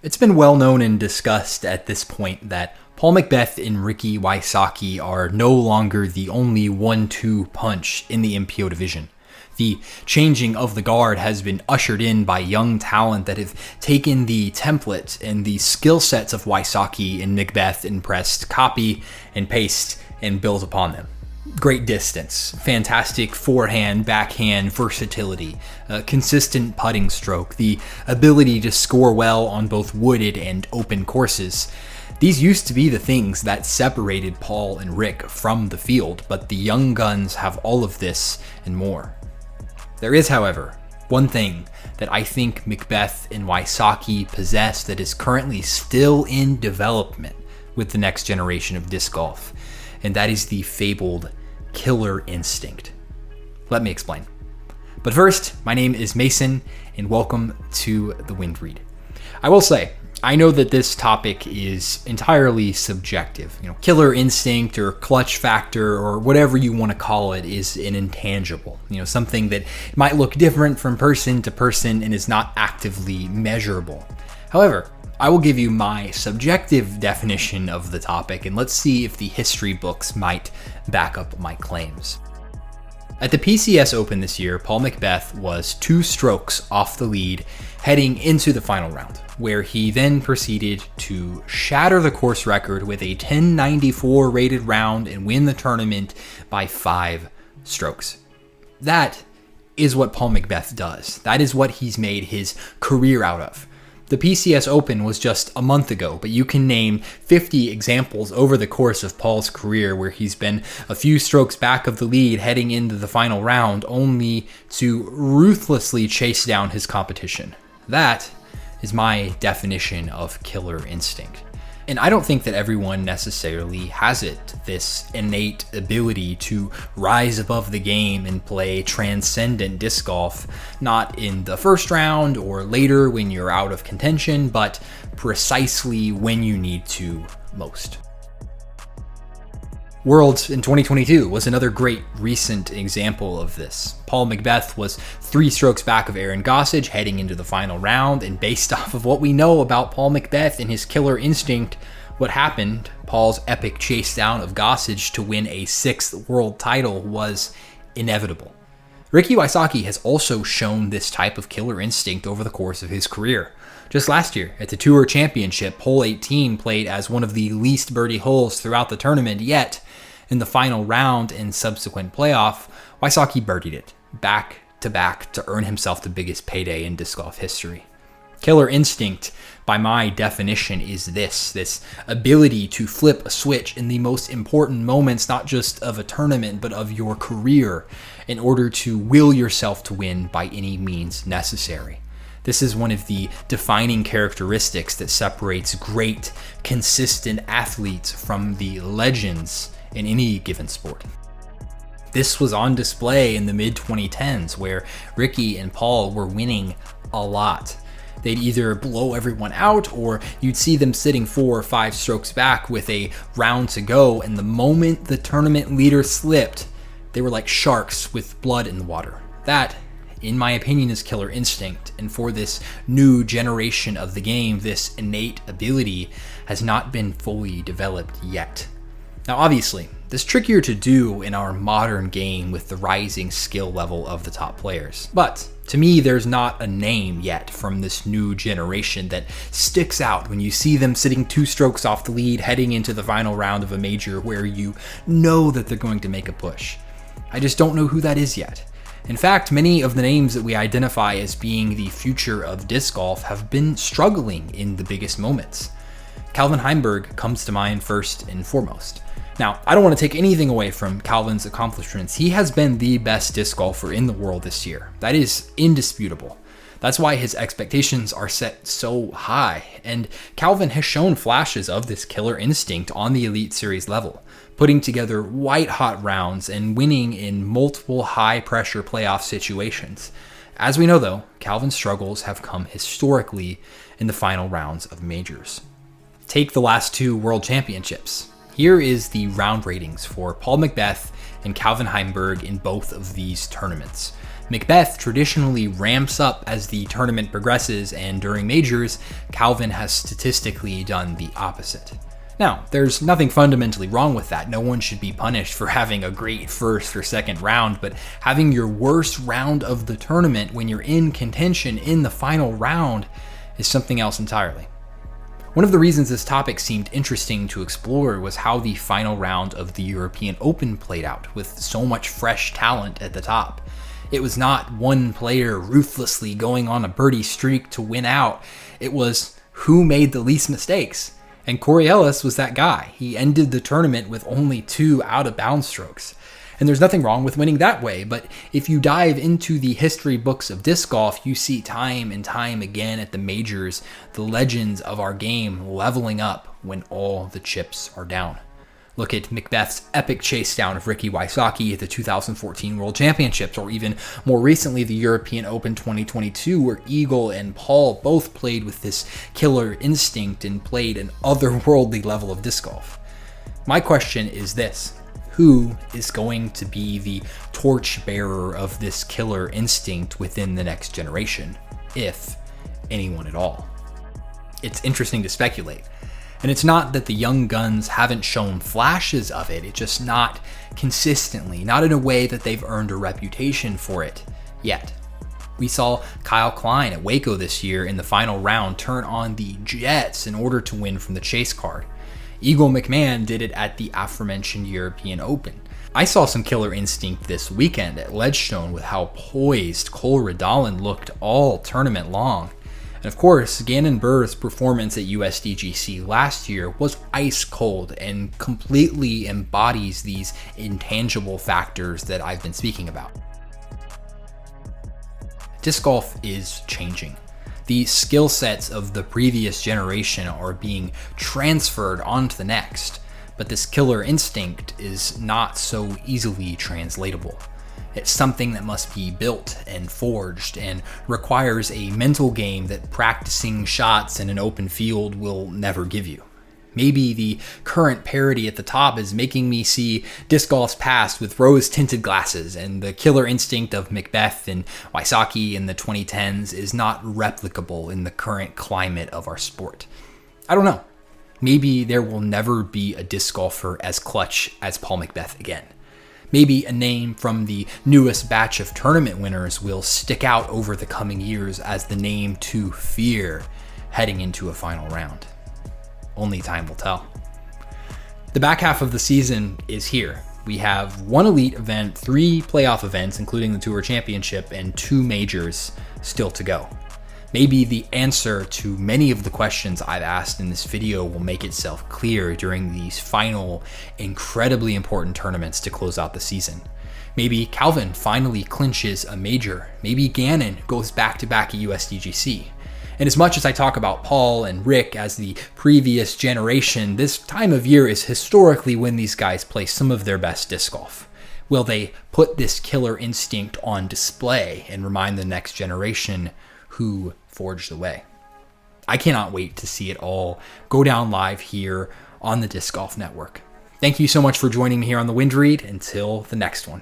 It's been well known and discussed at this point that Paul McBeth and Ricky Wysocki are no longer the only 1-2 punch in the MPO division. The changing of the guard has been ushered in by young talent that have taken the template and the skill sets of Wysocki and McBeth and pressed copy and paste and build upon them. Great distance, fantastic forehand, backhand versatility, consistent putting stroke, the ability to score well on both wooded and open courses. These used to be the things that separated Paul and Rick from the field, but the young guns have all of this and more. There is, however, one thing that I think McBeth and Wysocki possess that is currently still in development with the next generation of disc golf, and that is the fabled killer instinct. Let me explain. But first, my name is Mason, and welcome to The Wind Read. I will say, I know that this topic is entirely subjective. Killer instinct or clutch factor or whatever you want to call it is an intangible. Something that might look different from person to person and is not actively measurable. However, I will give you my subjective definition of the topic, and let's see if the history books might back up my claims. At the PCS Open this year, Paul McBeth was 2 strokes off the lead heading into the final round, where he then proceeded to shatter the course record with a 1094 rated round and win the tournament by 5 strokes. That is what Paul McBeth does. That is what he's made his career out of. The PCS Open was just a month ago, but you can name 50 examples over the course of Paul's career where he's been a few strokes back of the lead heading into the final round only to ruthlessly chase down his competition. That is my definition of killer instinct. And I don't think that everyone necessarily has it, this innate ability to rise above the game and play transcendent disc golf, not in the first round or later when you're out of contention, but precisely when you need to most. Worlds in 2022 was another great recent example of this. Paul McBeth was 3 strokes back of Aaron Gossage heading into the final round, and based off of what we know about Paul McBeth and his killer instinct, what happened, Paul's epic chase down of Gossage to win a 6th world title, was inevitable. Ricky Wysocki has also shown this type of killer instinct over the course of his career. Just last year, at the Tour Championship, hole 18 played as one of the least birdie holes throughout the tournament, yet in the final round and subsequent playoff, Wysocki birdied it back to back to earn himself the biggest payday in disc golf history. Killer instinct, by my definition, is this ability to flip a switch in the most important moments, not just of a tournament, but of your career, in order to will yourself to win by any means necessary. This is one of the defining characteristics that separates great, consistent athletes from the legends in any given sport. This was on display in the mid-2010s, where Ricky and Paul were winning a lot. They'd either blow everyone out, or you'd see them sitting 4 or 5 strokes back with a round to go, and the moment the tournament leader slipped, they were like sharks with blood in the water. That, in my opinion, is killer instinct, and for this new generation of the game, this innate ability has not been fully developed yet. Now, obviously, this is trickier to do in our modern game with the rising skill level of the top players. But to me, there's not a name yet from this new generation that sticks out when you see them sitting 2 strokes off the lead heading into the final round of a major where you know that they're going to make a push. I just don't know who that is yet. In fact, many of the names that we identify as being the future of disc golf have been struggling in the biggest moments. Calvin Heimburg comes to mind first and foremost. Now, I don't want to take anything away from Calvin's accomplishments. He has been the best disc golfer in the world this year. That is indisputable. That's why his expectations are set so high. And Calvin has shown flashes of this killer instinct on the Elite Series level, putting together white-hot rounds and winning in multiple high-pressure playoff situations. As we know, though, Calvin's struggles have come historically in the final rounds of majors. Take the last 2 World Championships. Here is the round ratings for Paul McBeth and Calvin Heimburg in both of these tournaments. Macbeth traditionally ramps up as the tournament progresses, and during majors, Calvin has statistically done the opposite. Now, there's nothing fundamentally wrong with that. No one should be punished for having a great first or second round, but having your worst round of the tournament when you're in contention in the final round is something else entirely. One of the reasons this topic seemed interesting to explore was how the final round of the European Open played out, with so much fresh talent at the top. It was not one player ruthlessly going on a birdie streak to win out. It was who made the least mistakes. And Corey Ellis was that guy. He ended the tournament with only 2 out-of-bounds strokes. And there's nothing wrong with winning that way, but if you dive into the history books of disc golf, you see time and time again at the majors, the legends of our game leveling up when all the chips are down. Look at Macbeth's epic chase down of Ricky Wysocki at the 2014 World Championships, or even more recently the European Open 2022, where Eagle and Paul both played with this killer instinct and played an otherworldly level of disc golf. My question is this: who is going to be the torchbearer of this killer instinct within the next generation, if anyone at all? It's interesting to speculate. And it's not that the young guns haven't shown flashes of it, it's just not consistently, not in a way that they've earned a reputation for it yet. We saw Kyle Klein at Waco this year in the final round turn on the jets in order to win from the chase card. Eagle McMahon did it at the aforementioned European Open. I saw some killer instinct this weekend at Ledgestone with how poised Cole Redolin looked all tournament long. And of course, Gannon Buhr's performance at USDGC last year was ice cold and completely embodies these intangible factors that I've been speaking about. Disc golf is changing. The skill sets of the previous generation are being transferred onto the next, but this killer instinct is not so easily translatable. It's something that must be built and forged and requires a mental game that practicing shots in an open field will never give you. Maybe the current parody at the top is making me see disc golf's past with rose-tinted glasses, and the killer instinct of Macbeth and Wysocki in the 2010s is not replicable in the current climate of our sport. I don't know. Maybe there will never be a disc golfer as clutch as Paul Macbeth again. Maybe a name from the newest batch of tournament winners will stick out over the coming years as the name to fear heading into a final round. Only time will tell. The back half of the season is here. We have 1 elite event, 3 playoff events, including the Tour Championship, and 2 majors still to go. Maybe the answer to many of the questions I've asked in this video will make itself clear during these final, incredibly important tournaments to close out the season. Maybe Calvin finally clinches a major. Maybe Gannon goes back-to-back at USDGC. And as much as I talk about Paul and Rick as the previous generation, this time of year is historically when these guys play some of their best disc golf. Will they put this killer instinct on display and remind the next generation who forged the way? I cannot wait to see it all go down live here on the Disc Golf Network. Thank you so much for joining me here on the Wind Read. Until the next one.